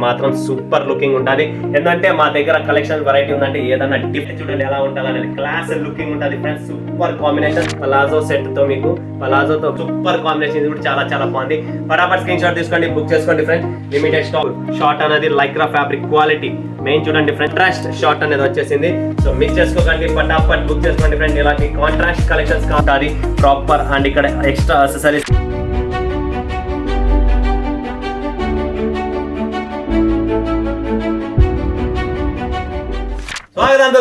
మాత్రం super looking ఉంటుంది. ఎందుకంటే మా దగ్గర కలెక్షన్ వెరైటీ ఉందంటే ఏదన్నా డిఫరెంట్ చూడండి ఎలా ఉంటుంది అనేది క్లాస్ లుకింగ్ ఉంటుంది friends. Super combination palazzo set తో మీకు పలాజోతో సూపర్ కాంబినేషన్ ఇది కూడా చాలా చాలా బాగుంది. ఫటాఫట్ స్క్రీన్ షాట్ తీసుకోండి, బుక్ చేసుకోండి ఫ్రెండ్స్. లిమిటెడ్ స్టాక్ షార్ట్ అనేది లైక్రా ఫ్యాబ్రిక్ క్వాలిటీ మెయిన్ చూడండి ఫ్రెండ్. కాంట్రాస్ట్ షార్ట్ అనేది వచ్చేసింది. సో మిస్ చేసుకోకండి, ఫటాఫట్ బుక్ చేసుకోండి ఫ్రెండ్. ఇలాంటి కాంట్రాస్ట్ కలెక్షన్స్ కావాలి ప్రాపర్ అండ్ ఇక్కడ ఎక్స్ట్రా అసెసరీస్.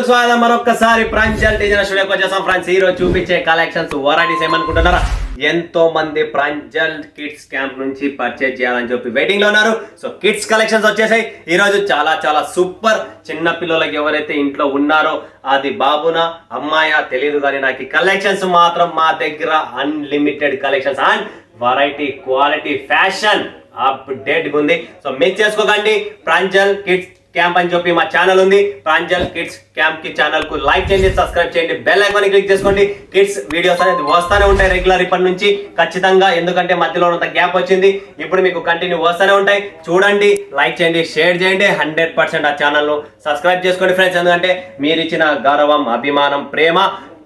స్వాగతం మరొకసారి ప్రాంజల్ డిజైనర్ స్టూడియోకి వచ్చేసాం ఫ్రెండ్స్. ఈ రోజు చూపించే కలెక్షన్స్ వెరైటీస్ ఏమనుకుంటున్నారా, ఎంతో మంది ప్రాంజల్ కిడ్స్ క్యాంప్ నుంచి పర్చేజ్ చేయాలని చెప్పి వెయిటింగ్ లో ఉన్నారు. సో కిడ్స్ కలెక్షన్స్ వచ్చేసాయి ఈ రోజు. చాలా చాలా సూపర్. చిన్న పిల్లలకి ఎవరైతే ఇంట్లో ఉన్నారో అది బాబునా అమ్మాయా తెలియదు కానీ నాకు కలెక్షన్స్ మాత్రం మా దగ్గర unlimited collections and variety quality fashion update ఉంది. సో మిస్ చేసుకోకండి. ప్రాంజల్ కిడ్స్ క్యాంప్ అని చెప్పి మా ఛానల్ ఉంది. ప్రాంజల్ కిడ్స్ క్యాంప్ కి ఛానల్ కు లైక్ చేయండి, సబ్స్క్రైబ్ చేయండి, బెల్ ఐకాన్ క్లిక్ చేసుకోండి. కిడ్స్ వీడియోస్ అనేది వస్తూనే ఉంటాయి రెగ్యులర్ ఇప్పటి నుంచి ఖచ్చితంగా. ఎందుకంటే మధ్యలో అంత గ్యాప్ వచ్చింది, ఇప్పుడు మీకు కంటిన్యూ వస్తూనే ఉంటాయి. చూడండి, లైక్ చేయండి, షేర్ చేయండి. 100% ఆ ఛానల్ ను సబ్స్క్రైబ్ చేసుకోండి ఫ్రెండ్స్. ఎందుకంటే మీరు ఇచ్చిన గౌరవం, అభిమానం, ప్రేమ,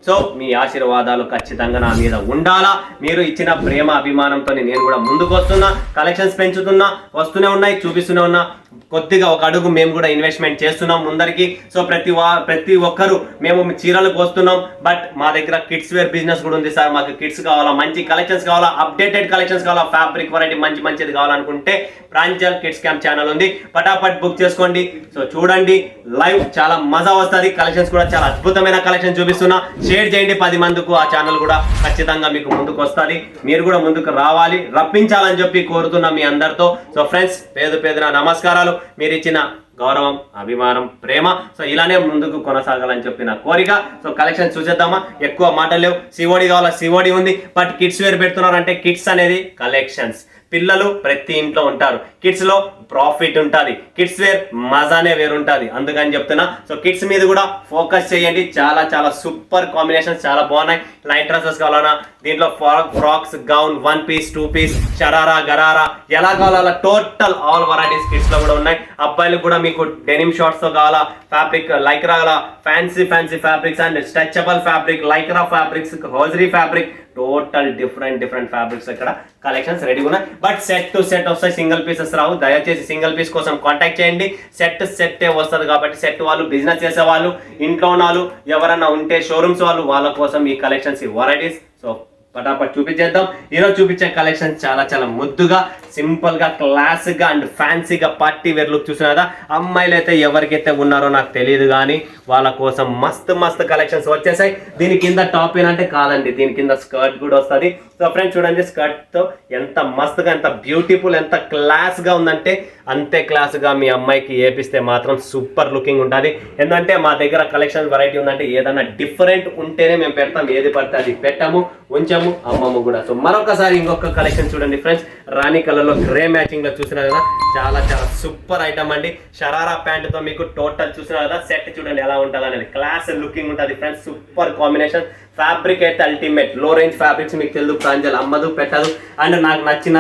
సో మీ ఆశీర్వాదాలు ఖచ్చితంగా నా మీద ఉండాలా. మీరు ఇచ్చిన ప్రేమ అభిమానంతో నేను కూడా ముందుకు వస్తున్నా, కలెక్షన్స్ పెంచుతున్నా, వస్తూనే ఉన్నాయి, చూపిస్తూనే ఉన్నా. కొద్దిగా ఒక అడుగు మేము కూడా ఇన్వెస్ట్మెంట్ చేస్తున్నాం ముందరికి. సో ప్రతి ఒక్కరు మేము చీరలకు వస్తున్నాం, బట్ మా దగ్గర కిడ్స్ వేర్ బిజినెస్ కూడా ఉంది సార్. మాకు కిడ్స్ కావాలా, మంచి కలెక్షన్స్ కావాలా, అప్డేటెడ్ కలెక్షన్స్ కావాలా, ఫ్యాబ్రిక్ వెరైటీ మంచిది కావాలనుకుంటే ప్రాంజల్ కిడ్స్ క్యాంప్ ఛానల్ ఉంది. ఫటాఫట్ బుక్ చేసుకోండి. సో చూడండి, లైవ్ చాలా మజా వస్తుంది. కలెక్షన్స్ కూడా చాలా అద్భుతమైన కలెక్షన్ చూపిస్తున్నా. షేర్ చేయండి 10 మందికి. ఆ ఛానల్ కూడా ఖచ్చితంగా మీకు ముందుకు వస్తుంది. మీరు కూడా ముందుకు రావాలి, రప్పించాలని చెప్పి కోరుతున్నా మీ అందరితో. సో ఫ్రెండ్స్, పేదన నమస్కారాలు. మీరు ఇచ్చిన గౌరవం, అభిమానం, ప్రేమ, సో ఇలానే ముందుకు కొనసాగాలని చెప్పి నా కోరిక. సో కలెక్షన్ చూసేద్దామా, ఎక్కువ మాటలు లేవు. సిఓడి కావాలా, సిఓడి ఉంది. బట్ కిడ్స్ వేర్ పెడుతున్నారు అంటే కిడ్స్ అనేది కలెక్షన్స్. పిల్లలు ప్రతి ఇంట్లో ఉంటారు, కిడ్స్ లో ప్రాఫిట్ ఉంటుంది, కిడ్స్ వేర్ మజానే వేరుంటుంది. అందుకని చెప్తున్నా. సో కిడ్స్ మీద కూడా ఫోకస్ చేయండి. చాలా చాలా సూపర్ కాంబినేషన్స్ చాలా బాగున్నాయి. లైట్ డ్రెస్సెస్ కావాలన్నా దీంట్లో frocks, gown, 1 piece, 2 piece, sharara, gharara ఎలా కావాలా టోటల్ ఆల్ వెరైటీస్ కిడ్స్ లో కూడా ఉన్నాయి. అబ్బాయిలకు కూడా మీకు డెనిమ్ షార్ట్స్ తో కావాలా, fabric Lycra, fancy fabrics and stretchable fabric, Lycra fabrics, hosiery fabric, total different fabrics ఇక్కడ కలెక్షన్స్ రెడీగా ఉన్నాయి. బట్ సెట్ టు సెట్ వస్తాయి, సింగిల్ పీసెస్ రావు. దయచేసి సింగిల్ పీస్ కోసం కాంటాక్ట్ చేయండి. సెట్టే వస్తుంది కాబట్టి సెట్ వాళ్ళు, బిజినెస్ చేసే వాళ్ళు, ఇంట్లో ఉన్న వాళ్ళు, ఎవరన్నా ఉంటే షోరూమ్స్ వాళ్ళు, వాళ్ళ కోసం ఈ కలెక్షన్స్, ఈ వెరైటీస్. సో ఫటాఫట్ చూపించేద్దాం. ఈరోజు చూపించే కలెక్షన్ చాలా చాలా ముద్దుగా, సింపుల్ గా, క్లాస్ గా అండ్ ఫ్యాన్సీగా పార్టీ వేర్ లుక్ చూసిన కదా. అమ్మాయిలు అయితే ఎవరికైతే ఉన్నారో నాకు తెలియదు కానీ వాళ్ళ కోసం మస్తు కలెక్షన్స్ వచ్చేసాయి. దీని కింద టాప్ ఏంటంటే కాదండి, దీని కింద స్కర్ట్ కూడా వస్తుంది. సో ఫ్రెండ్స్ చూడండి, స్కర్ట్ తో ఎంత మస్తుగా, ఎంత బ్యూటిఫుల్, ఎంత క్లాస్ గా ఉందంటే అంతే క్లాస్ గా మీ అమ్మాయికి ఏపిస్తే మాత్రం సూపర్ లుకింగ్ ఉంటుంది. ఎందుకంటే మా దగ్గర కలెక్షన్ వెరైటీ ఉందంటే ఏదన్నా డిఫరెంట్ ఉంటేనే మేము పెడతాం, ఏది పడితే అది పెట్టాము, ఉంచాము, అమ్మము కూడా. సో మరొకసారి ఇంకొక కలెక్షన్ చూడండి ఫ్రెండ్స్. రాణి కలర్ లో గ్రే మ్యాచింగ్ లో చూసినా కదా, చాలా చాలా సూపర్ ఐటమ్ అండి. షరారా ప్యాంట్ తో మీకు టోటల్ చూసినా కదా, సెట్ చూడండి ఎలా ఉంటుంది అనేది క్లాస్ లుకింగ్ ఉంటుంది ఫ్రెండ్స్. Super combination. ఫ్యాబ్రిక్ అయితే అల్టిమేట్. లో రేంజ్ ఫ్యాబ్రిక్స్ మీకు తెలుసు, ప్రాంజల్ అమ్మదు, పెట్టదు. అండ్ నాకు నచ్చిన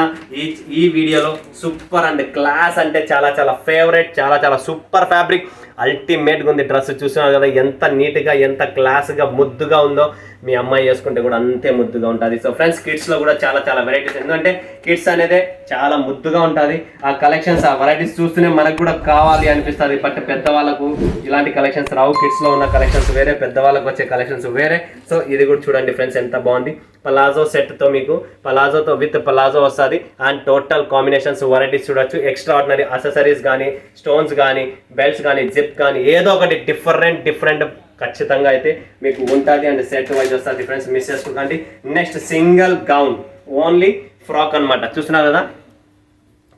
ఈ వీడియోలో సూపర్ అండ్ క్లాస్ అంటే చాలా చాలా ఫేవరెట్, చాలా చాలా సూపర్ ఫ్యాబ్రిక్, అల్టిమేట్గా ఉంది. డ్రెస్ చూసినారు కదా ఎంత నీట్గా, ఎంత క్లాస్గా, ముద్దుగా ఉందో. మీ అమ్మాయి వేసుకుంటే కూడా అంతే ముద్దుగా ఉంటుంది. సో ఫ్రెండ్స్, కిడ్స్లో కూడా చాలా చాలా వెరైటీస్. ఎందుకంటే కిడ్స్ అనేది చాలా ముద్దుగా ఉంటుంది. ఆ కలెక్షన్స్, ఆ వెరైటీస్ చూస్తూనే మనకు కూడా కావాలి అనిపిస్తుంది. బట్ పెద్దవాళ్ళకు ఇలాంటి కలెక్షన్స్ రావు. కిడ్స్లో ఉన్న కలెక్షన్స్ వేరే, పెద్దవాళ్ళకు వచ్చే కలెక్షన్స్ వేరే. సో ఇది కూడా చూడండి ఫ్రెండ్స్ ఎంత బాగుంది. పలాజో సెట్తో మీకు పలాజోతో విత్ పలాజో వస్తుంది. అండ్ టోటల్ కాంబినేషన్స్ వెరైటీస్ చూడొచ్చు. ఎక్స్ట్రా ఆర్డినరీ అసెసరీస్ కానీ, స్టోన్స్ కానీ, బెల్ట్స్ కానీ, జిప్ కానీ, ఏదో ఒకటి డిఫరెంట్ ఖచ్చితంగా అయితే మీకు ఉంటుంది. అండ్ సెట్ వైజ్ వస్తుంది ఫ్రెండ్స్, మిస్ చేసుకోకండి. Next single gown, only frock అనమాట. చూస్తున్నారు కదా,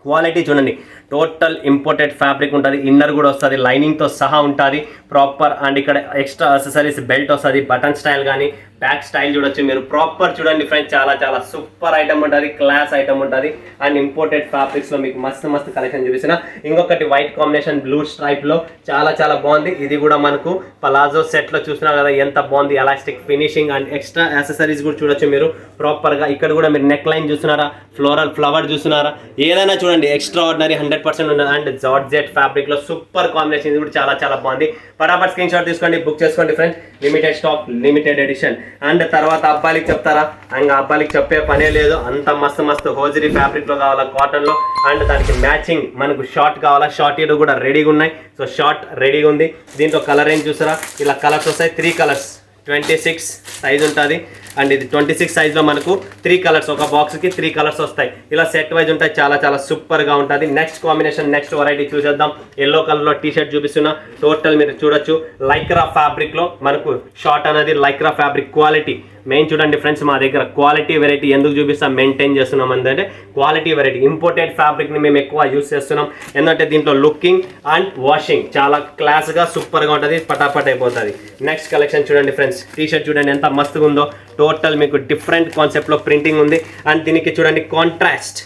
క్వాలిటీ చూడండి. టోటల్ ఇంపోర్టెడ్ ఫ్యాబ్రిక్ ఉంటుంది. ఇన్నర్ కూడా వస్తుంది, లైనింగ్తో సహా ఉంటుంది ప్రాపర్. అండ్ ఇక్కడ ఎక్స్ట్రా అసెసరీస్, బెల్ట్ వస్తుంది, బటన్ స్టైల్ కానీ, బ్యాక్ స్టైల్ చూడొచ్చు మీరు, ప్రాపర్ చూడండి ఫ్రెండ్స్, చాలా చాలా సూపర్ ఐటమ్ ఉంటుంది, క్లాస్ ఐటమ్ ఉంటుంది. అండ్ ఇంపోర్టెడ్ ఫ్యాబ్రిక్స్ లో మీకు మస్తు మస్తు కలెక్షన్ చూపిస్తున్నా. ఇంకొకటి వైట్ కాంబినేషన్ బ్లూ స్ట్రైప్ లో చాలా చాలా బాగుంది. ఇది కూడా మనకు పలాజో సెట్ లో చూస్తున్నారు కదా ఎంత బాగుంది, elastic finishing and extra accessories కూడా చూడొచ్చు మీరు ప్రాపర్ గా. ఇక్కడ కూడా మీరు నెక్ లైన్ చూస్తున్నారా, ఫ్లోరల్ ఫ్లవర్ చూస్తున్నారా, ఏదైనా చూడండి ఎక్స్ట్రా ఆర్డినరీ 100% ఉన్నది. అండ్ జార్జెట్ ఫ్యాబ్రిక్ లో సూపర్ కాంబినేషన్, ఇది కూడా చాలా చాలా బాగుంది. ఫటాఫట్ స్క్రీన్ షాట్ తీసుకోండి, బుక్ చేసుకోండి friends. Limited stock, limited edition. And తర్వాత అబ్బాయికి చెప్తారా, ఇంకా అబ్బాయికి చెప్పే పనే లేదు, అంత మస్తు మస్తు హోజరీ ఫ్యాబ్రిక్ లో కావాలా, కాటన్ లో. అండ్ దానికి మ్యాచింగ్ మనకు షార్ట్ కావాలా, షార్ట్ ఇయర్ కూడా రెడీగా ఉన్నాయి. సో షార్ట్ రెడీగా ఉంది. దీంట్లో కలర్ ఏం చూసారా, ఇలా కలర్స్ వస్తాయి, 3 కలర్స్, 26 సైజ్ ఉంటుంది. అండ్ ఇది 26 సైజ్లో మనకు 3 కలర్స్, ఒక బాక్స్కి 3 కలర్స్ వస్తాయి. ఇలా సెట్ వైజ్ ఉంటాయి, చాలా చాలా సూపర్గా ఉంటుంది. నెక్స్ట్ కాంబినేషన్, నెక్స్ట్ వెరైటీ చూసేద్దాం. ఎల్లో కలర్లో టీ షర్ట్ చూపిస్తున్నా. టోటల్ మీరు చూడొచ్చు లైక్రా ఫ్యాబ్రిక్లో మనకు షార్ట్ అనేది లైక్రా ఫ్యాబ్రిక్ క్వాలిటీ మెయిన్ చూడండి ఫ్రెండ్స్. మా దగ్గర క్వాలిటీ వెరైటీ ఎందుకు చూపిస్తాం, మెయింటైన్ చేస్తున్నాం అంటే క్వాలిటీ వెరైటీ. ఇంపోర్టెడ్ ఫ్యాబ్రిక్ని మేము ఎక్కువ యూస్ చేస్తున్నాం, ఎందుకంటే దీంట్లో లుకింగ్ అండ్ వాషింగ్ చాలా క్లాస్గా సూపర్గా ఉంటుంది, పటాపట్ అయిపోతుంది. నెక్స్ట్ కలెక్షన్ చూడండి ఫ్రెండ్స్, టీ షర్ట్ చూడండి ఎంత మస్తుగా ఉందో. టోటల్ మీకు డిఫరెంట్ కాన్సెప్ట్లో ప్రింటింగ్ ఉంది. అండ్ దీనికి చూడండి కాంట్రాస్ట్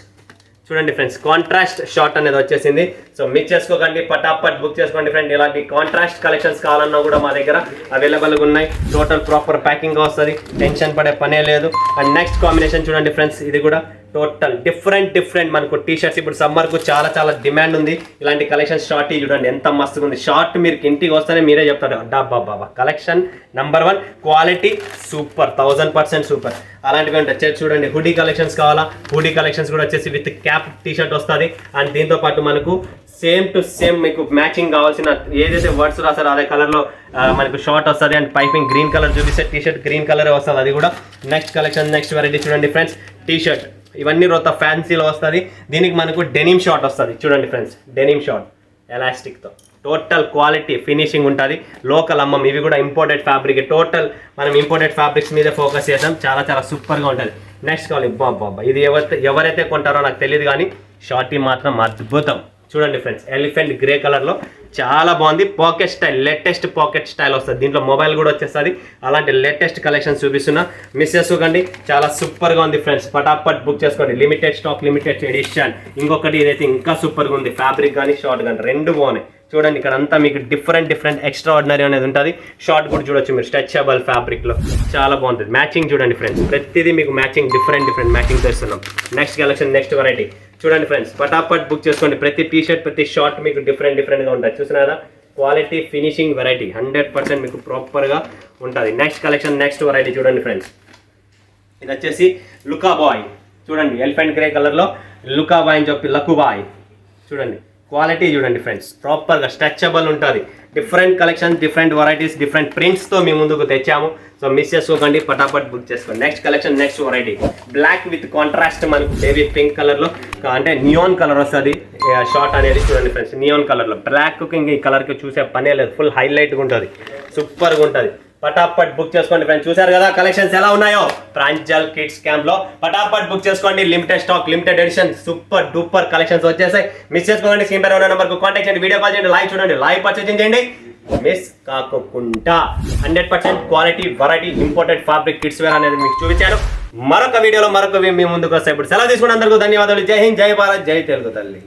చూడండి ఫ్రెండ్స్, కాంట్రాస్ట్ షార్ట్ అనేది వచ్చేసింది. సో మిస్ చేసుకోకండి, పటాపట్ బుక్ చేసుకోండి ఫ్రెండ్. ఇలాంటి కాంట్రాస్ట్ కలెక్షన్స్ కావాలన్నా కూడా మా దగ్గర అవైలబుల్గా ఉన్నాయి. టోటల్ ప్రాపర్ ప్యాకింగ్ వస్తుంది, టెన్షన్ పడే పనే లేదు. అండ్ నెక్స్ట్ కాంబినేషన్ చూడండి ఫ్రెండ్స్, ఇది కూడా టోటల్ డిఫరెంట్ మనకు టీ షర్ట్స్. ఇప్పుడు సమ్మర్కు చాలా చాలా డిమాండ్ ఉంది ఇలాంటి కలెక్షన్. షార్ట్ చూడండి ఎంత మస్తుగా ఉంది. షార్ట్ మీరు ఇంటికి వస్తేనే మీరే చెప్తారు, డబ్బా బాబా collection number 1, quality super, 1000% super. అలాంటివి ఉంటాయి. చూడండి హుడీ కలెక్షన్స్ కావాలా, హుడీ కలెక్షన్స్ కూడా వచ్చేసి విత్ క్యాప్ టీ షర్ట్ వస్తుంది. అండ్ దీంతో పాటు మనకు సేమ్ టు సేమ్ మీకు మ్యాచింగ్ కావాల్సిన ఏదైతే వర్డ్స్ రాస్తారో అదే కలర్లో మనకు షార్ట్ వస్తుంది. అండ్ పైపింగ్ గ్రీన్ కలర్ చూపిస్తే టీ షర్ట్ గ్రీన్ కలర్ వస్తుంది అది కూడా. నెక్స్ట్ కలెక్షన్, నెక్స్ట్ వెరైటీ చూడండి ఫ్రెండ్స్, టీ షర్ట్ ఇవన్నీ రొత్త ఫ్యాన్సీలో వస్తుంది. దీనికి మనకు డెనిమ్ షార్ట్ వస్తుంది చూడండి ఫ్రెండ్స్, డెనిమ్ షార్ట్ ఎలాస్టిక్తో. టోటల్ క్వాలిటీ ఫినిషింగ్ ఉంటుంది. లోకల్ అమ్మం, ఇవి కూడా ఇంపోర్టెడ్ ఫ్యాబ్రిక్. టోటల్ మనం ఇంపోర్టెడ్ ఫ్యాబ్రిక్స్ మీద ఫోకస్ చేసాం, చాలా చాలా సూపర్గా ఉంటుంది. నెక్స్ట్ కావాలి బాబా, ఇది ఎవరైతే కొంటారో నాకు తెలియదు కానీ షార్టీ మాత్రం అద్భుతం. చూడండి ఫ్రెండ్స్, ఎలిఫెంట్ గ్రే కలర్లో చాలా బాగుంది. Pocket style, latest pocket style వస్తుంది. దీంట్లో మొబైల్ కూడా వచ్చేస్తుంది. అలాంటి లేటెస్ట్ కలెక్షన్ చూపిస్తున్నా, మిస్ చేసుకోకండి, చాలా సూపర్గా ఉంది ఫ్రెండ్స్. పటాపట్ బుక్ చేసుకోండి. Limited stock, limited edition. ఇంకొకటి ఇదైతే ఇంకా సూపర్గా ఉంది, ఫ్యాబ్రిక్ కానీ షార్ట్ కానీ రెండు బాగున్నాయి. చూడండి ఇక్కడ అంతా మీకు డిఫరెంట్ ఎక్స్ట్రా ఆర్డినరీ అనేది ఉంటుంది. షార్ట్ కూడా చూడొచ్చు మీరు, స్ట్రెచబుల్ ఫ్యాబ్రిక్లో చాలా బాగుంటుంది. మ్యాచింగ్ చూడండి ఫ్రెండ్స్, ప్రతిదీ మీకు మ్యాచింగ్ డిఫరెంట్ మ్యాచింగ్ చేస్తున్నాం. నెక్స్ట్ కలెక్షన్, నెక్స్ట్ వెరైటీ చూడండి ఫ్రెండ్స్, పటాపట్ బుక్ చేసుకోండి. ప్రతి టీ షర్ట్, ప్రతి షార్ట్ మీకు డిఫరెంట్గా ఉంటుంది. చూసినారా, క్వాలిటీ ఫినిషింగ్ వెరైటీ 100% మీకు ప్రాపర్గా ఉంటుంది. నెక్స్ట్ కలెక్షన్, నెక్స్ట్ వెరైటీ చూడండి ఫ్రెండ్స్, ఇది వచ్చేసి లుకా బాయ్. చూడండి ఎలిఫెంట్ గ్రే కలర్లో లుకా బాయ్ అని చెప్పి లకుబాయ్. చూడండి క్వాలిటీ చూడండి ఫ్రెండ్స్, ప్రాపర్గా స్ట్రెచబుల్ ఉంటుంది. Different collection, different varieties, different ప్రింట్స్తో మీ ముందుకు తెచ్చాము. సో మిస్ చేసుకోకండి, పటాపట్ బుక్ చేసుకోండి. Next collection, next variety, black with contrast మనకు బేబీ పింక్ కలర్లో, అంటే నియాన్ కలర్ వస్తుంది షార్ట్ అనేది. చూడండి ఫ్రెండ్స్, నియాన్ కలర్లో బ్లాక్కి ఇంకా ఈ కలర్కి చూసే పనే లేదు, ఫుల్ హైలైట్గా ఉంటుంది, సూపర్గా ఉంటుంది. పటాపట్ బుక్ చేసుకోండి ఫ్రెండ్స్. చూసారు కదా కలెక్షన్స్ ఎలా ఉన్నాయో ప్రాంజల్ కిడ్స్ క్యాంప్ లో. పటాపట్ బుక్ చేసుకోండి. Limited stock, limited edition, super duper collections వచ్చేసాయి. మిస్ చేసుకోండి. స్క్రీన్ పైన ఉన్న నెంబర్కు కాంటాక్ట్ చేయండి, వీడియో కాల్ చేయండి, లైవ్ చూడండి, లైవ్ పర్చేసింగ్ చేయండి. మిస్ కాకుండా 100% quality variety imported fabric kids wear అనేది మీకు చూపించాను. మరొక వీడియోలో మరొక మీ ముందుకు వస్తాయి. ఇప్పుడు సెలవు తీసుకుని అందరికీ ధన్యవాదాలు. జై హింద్, జై భారత్, జై తెలుగు తల్లి.